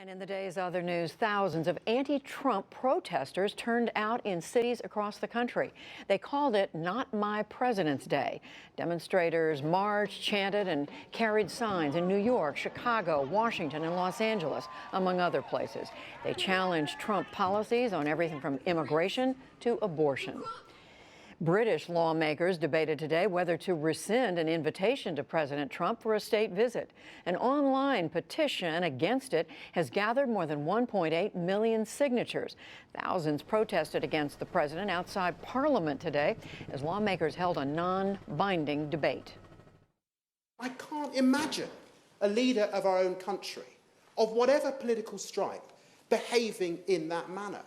And in the day's other news, thousands of anti-Trump protesters turned out in cities across the country. They called it Not My President's Day. Demonstrators marched, chanted, and carried signs in New York, Chicago, Washington, and Los Angeles, among other places. They challenged Trump policies on everything from immigration to abortion. British lawmakers debated today whether to rescind an invitation to President Trump for a state visit. An online petition against it has gathered more than 1.8 million signatures. Thousands protested against the president outside Parliament today as lawmakers held a non-binding debate. I can't imagine a leader of our own country, of whatever political stripe, behaving in that manner.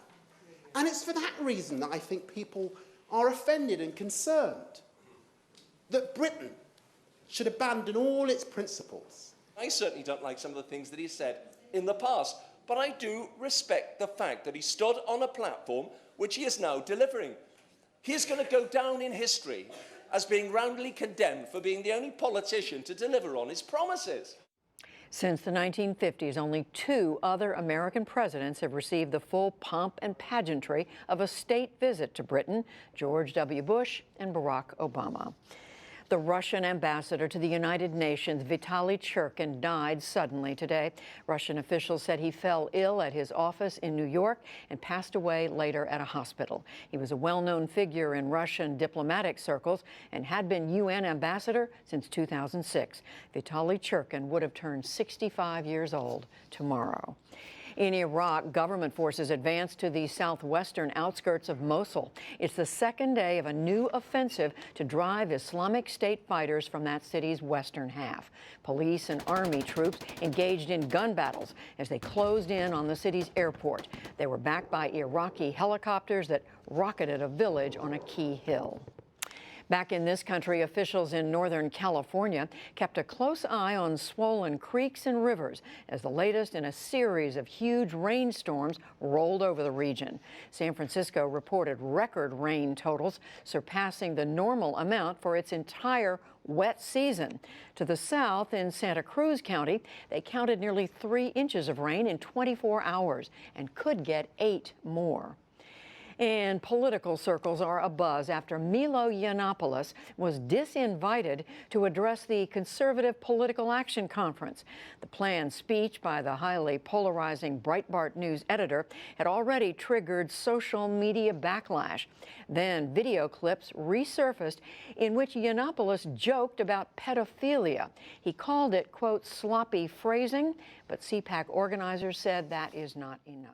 And it's for that reason that I think people are offended and concerned that Britain should abandon all its principles. I certainly don't like some of the things that he said in the past, but I do respect the fact that he stood on a platform which he is now delivering. He is going to go down in history as being roundly condemned for being the only politician to deliver on his promises. Since the 1950s, only two other American presidents have received the full pomp and pageantry of a state visit to Britain: George W. Bush and Barack Obama. The Russian ambassador to the United Nations, Vitaly Churkin, died suddenly today. Russian officials said he fell ill at his office in New York and passed away later at a hospital. He was a well-known figure in Russian diplomatic circles and had been UN ambassador since 2006. Vitaly Churkin would have turned 65 years old tomorrow. In Iraq, government forces advanced to the southwestern outskirts of Mosul. It's the second day of a new offensive to drive Islamic State fighters from that city's western half. Police and army troops engaged in gun battles as they closed in on the city's airport. They were backed by Iraqi helicopters that rocketed a village on a key hill. Back in this country, officials in Northern California kept a close eye on swollen creeks and rivers as the latest in a series of huge rainstorms rolled over the region. San Francisco reported record rain totals, surpassing the normal amount for its entire wet season. To the south, in Santa Cruz County, they counted nearly 3 inches of rain in 24 hours and could get 8 more. And political circles are abuzz after Milo Yiannopoulos was disinvited to address the Conservative Political Action Conference. The planned speech by the highly polarizing Breitbart News editor had already triggered social media backlash. Then video clips resurfaced in which Yiannopoulos joked about pedophilia. He called it, quote, sloppy phrasing, but CPAC organizers said that is not enough.